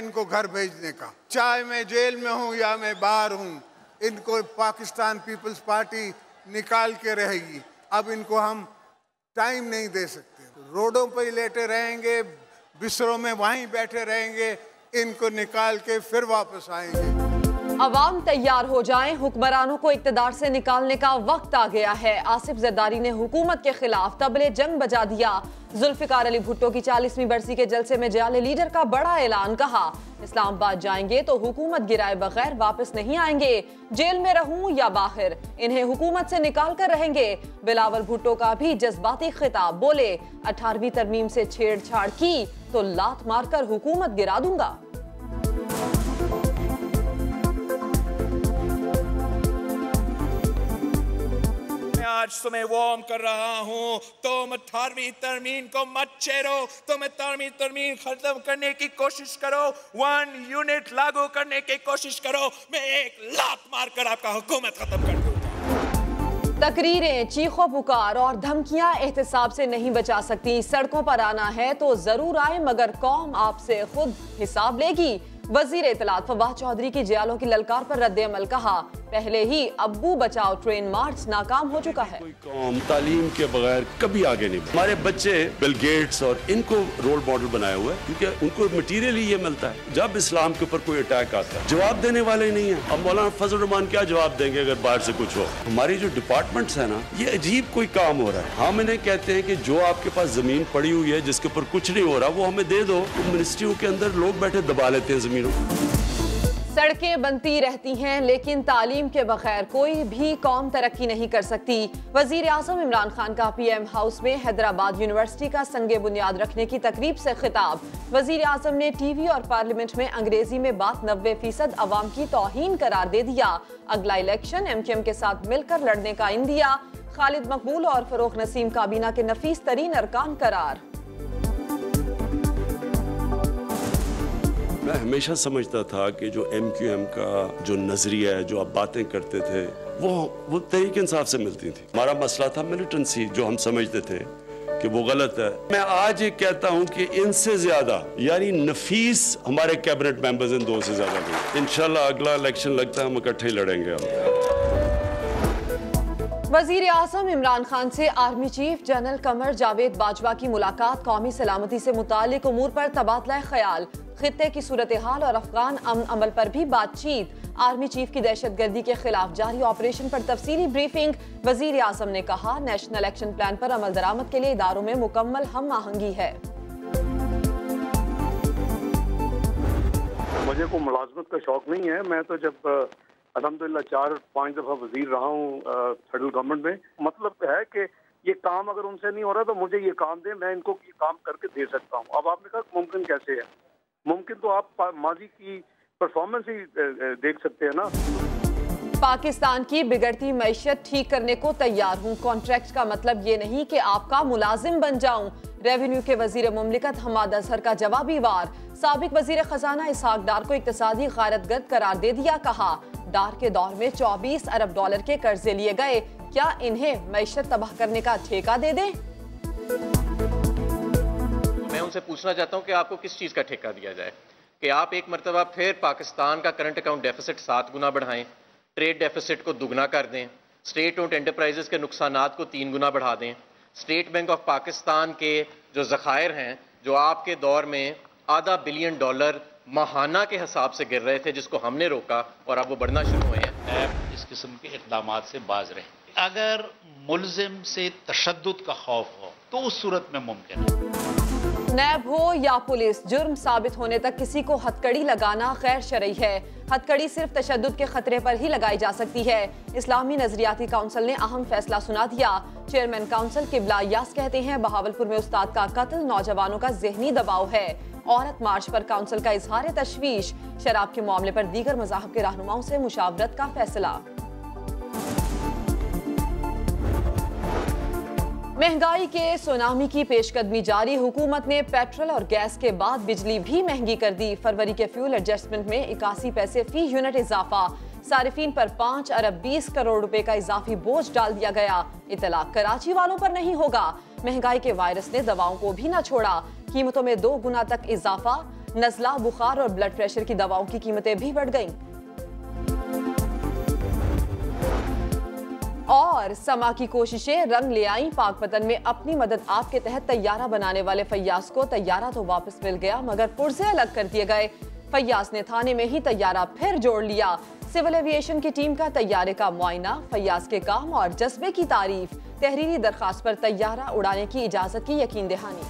इनको घर भेजने का। चाहे मैं जेल में हूँ या मैं बाहर हूँ, इनको पाकिस्तान पीपल्स पार्टी निकाल के रहेगी। अब इनको हम टाइम नहीं दे सकते। रोडों पर ही लेटे रहेंगे, बिस्तरों में वहीं बैठे रहेंगे, इनको निकाल के फिर वापस आएंगे। अवाम तैयार हो जाएं, हुक्मरानों को इक्तदार से निकालने का वक्त आ गया है। आसिफ जरदारी ने हुकूमत के खिलाफ तबले जंग बजा दिया। जुल्फिकार अली भुट्टो की 40वीं बरसी के जलसे में जाले लीडर का बड़ा ऐलान, कहा इस्लामाबाद जाएंगे तो हुकूमत गिराए बगैर वापस नहीं आएंगे। जेल में रहूं या बाहर, इन्हें हुकूमत से निकाल कर रहेंगे। बिलावल भुट्टो का भी जज्बाती खिताब, बोले 18वीं तरमीम से छेड़छाड़ की तो लात मारकर हुकूमत गिरा दूंगा। आज तुम्हें वार्म कर रहा हूं, तुम 18वीं तरमीम को मत छेड़ो। तुम 18वीं तरमीम खत्म करने की कोशिश करो, 1 यूनिट लागू करने की कोशिश करो, मैं एक लात मारकर आपका हुकूमत खत्म कर दूंगा। तकरीरें, चीखों पुकार और धमकियां एहतसाब से नहीं बचा सकती। सड़कों पर आना है तो जरूर आए, मगर कौम आपसे खुद हिसाब लेगी। वजीर इत्तलात फवाद चौधरी की जियालों की ललकार पर रद्द अमल, कहा पहले ही अब्बू बचाओ ट्रेन मार्च नाकाम हो चुका है। कोई कौम तालीम के बगैर कभी आगे नहीं। हमारे बच्चे बिल गेट्स और इनको रोल मॉडल बनाया हुआ है, क्योंकि उनको मटीरियल ही ये मिलता है। जब इस्लाम के ऊपर कोई अटैक आता है, जवाब देने वाले नहीं है। अब मौलाना फजल रहमान क्या जवाब देंगे अगर बाहर से कुछ हो? हमारी जो डिपार्टमेंट्स है ना, ये अजीब कोई काम हो रहा है। हम इन्हें कहते हैं कि जो आपके पास जमीन पड़ी हुई है जिसके ऊपर कुछ नहीं हो रहा, वो हमें दे दो। मिनिस्ट्रियों के अंदर लोग बैठे दबा लेते हैं जमीनों। सड़कें बनती रहती हैं, लेकिन तालीम के बगैर कोई भी कौम तरक्की नहीं कर सकती। वजीर आजम इमरान खान का PM हाउस में हैदराबाद यूनिवर्सिटी का संगे बुनियाद रखने की तकरीब से खिताब। वजीर आजम ने TV और पार्लियामेंट में अंग्रेजी में बात 90% अवाम की तौहीन करार दे दिया। अगला इलेक्शन MQM के साथ मिलकर लड़ने का इंदिया। खालिद मकबूल और फरोख नसीम काबीना के नफीस तरीन अरकान करार। मैं हमेशा समझता था कि जो MQM का जो नजरिया है, जो आप बातें करते थे, वो तरीके इंसाफ से मिलती थी। हमारा मसला था मिलिटेंसी, जो हम समझते थे कि वो गलत है। मैं आज ये कहता हूं कि इनसे ज्यादा यानी नफीस हमारे कैबिनेट मेंबर्स इन दो से ज्यादा नहीं। इंशाल्लाह अगला इलेक्शन लगता है हम इकट्ठे ही लड़ेंगे। हम वजीर आजम इमरान खान से army chief general Qamar Javed Bajwa की मुलाकात। कौमी सलामती से मुताल्लिक उमूर पर तबादला ख्याल, खित्ते की सूरत हाल और अफगान अमन अमल पर भी बातचीत। आर्मी चीफ की दहशतगर्दी के खिलाफ जारी ऑपरेशन पर तफसीली ब्रीफिंग। वजीर आजम ने कहा नेशनल एक्शन प्लान पर अमल दरामद के लिए इदारों में मुकम्मल हम आहंगी है। मुझे को मुलाजमत का शौक नहीं है। मैं तो जब अल्हम्दुलिल्लाह 4-5 दफा वजीर रहा हूँ फेडरल गवर्नमेंट में। मतलब है कि ये काम अगर उनसे नहीं हो रहा तो मुझे ये काम दे, मैं इनको ये काम करके दे सकता हूँ। अब आपने कहा मुमकिन कैसे है? मुमकिन तो आप माजी की परफॉर्मेंस ही देख सकते हैं ना। पाकिस्तान की बिगड़ती मईशत ठीक करने को तैयार हूँ। कॉन्ट्रैक्ट का मतलब ये नहीं कि आपका मुलाजिम बन जाऊं। रेवेन्यू के वजीर मुमलिकत हमाद अजहर का जवाबी वार। साबिक वजीर खजाना इसहाक डार को इक्तिसादी गारतगर्द करार दे दिया। कहा डार के दौर में 24 अरब डॉलर के कर्जे लिए गए, क्या इन्हें मईशत तबाह करने का ठेका दे दें? मैं उनसे पूछना चाहता हूं कि आपको किस चीज़ का ठेका दिया जाए कि आप एक मरतबा फिर पाकिस्तान का करंट अकाउंट डेफिसिट 7 गुना बढ़ाएं, ट्रेड डेफिसिट को दुगना कर दें, स्टेट ओन्ड एंटरप्राइजेस के नुकसानात को 3 गुना बढ़ा दें, स्टेट बैंक ऑफ पाकिस्तान के जो ज़खायर हैं जो आपके दौर में $0.5 बिलियन माहाना के हिसाब से गिर रहे थे, जिसको हमने रोका और अब वो बढ़ना शुरू हुए हैं। इस किस्म के इक़दाम से बाज रहे। अगर मुल्जिम से तशद्दुद का खौफ हो तो उस सूरत में मुमकिन है। नैब हो या पुलिस, जुर्म साबित होने तक किसी को हथकड़ी लगाना गैर शरई है। हथकड़ी सिर्फ तशद्दुद के खतरे पर ही लगाई जा सकती है। इस्लामी नजरियाती काउंसिल ने अहम फैसला सुना दिया। चेयरमैन काउंसिल किबला यास कहते हैं बहावलपुर में उस्ताद का कत्ल नौजवानों का ज़हनी दबाव है। औरत मार्च पर काउंसिल का इजहार तशवीश। शराब के मामले पर दीगर मज़ाहब के रहनुमाओं से मुशावरत का फैसला। महंगाई के सुनामी की पेशकदमी जारी। हुकूमत ने पेट्रोल और गैस के बाद बिजली भी महंगी कर दी। फरवरी के फ्यूल एडजस्टमेंट में 81 पैसे फी यूनिट इजाफा। सारिफीन पर 5 अरब 20 करोड़ रुपए का इजाफी बोझ डाल दिया गया। इतला कराची वालों पर नहीं होगा। महंगाई के वायरस ने दवाओं को भी न छोड़ा। कीमतों में 2 गुना तक इजाफा। नज़ला, बुखार और ब्लड प्रेशर की दवाओं की कीमतें भी बढ़ गईं। और समा की कोशिशें रंग ले आई। पाकपतन में अपनी मदद आप के तहत तैयारा बनाने वाले फैयाज को तैयारा तो वापस मिल गया, मगर पुर्जे अलग कर दिए गए। फैयाज ने थाने में ही तैयारा फिर जोड़ लिया। सिविल एविएशन की टीम का तैयारे का मुआयना, फैयाज के काम और जज्बे की तारीफ, तहरीरी दरखास्त पर तैयारा उड़ाने की इजाजत की यकीन दहानी।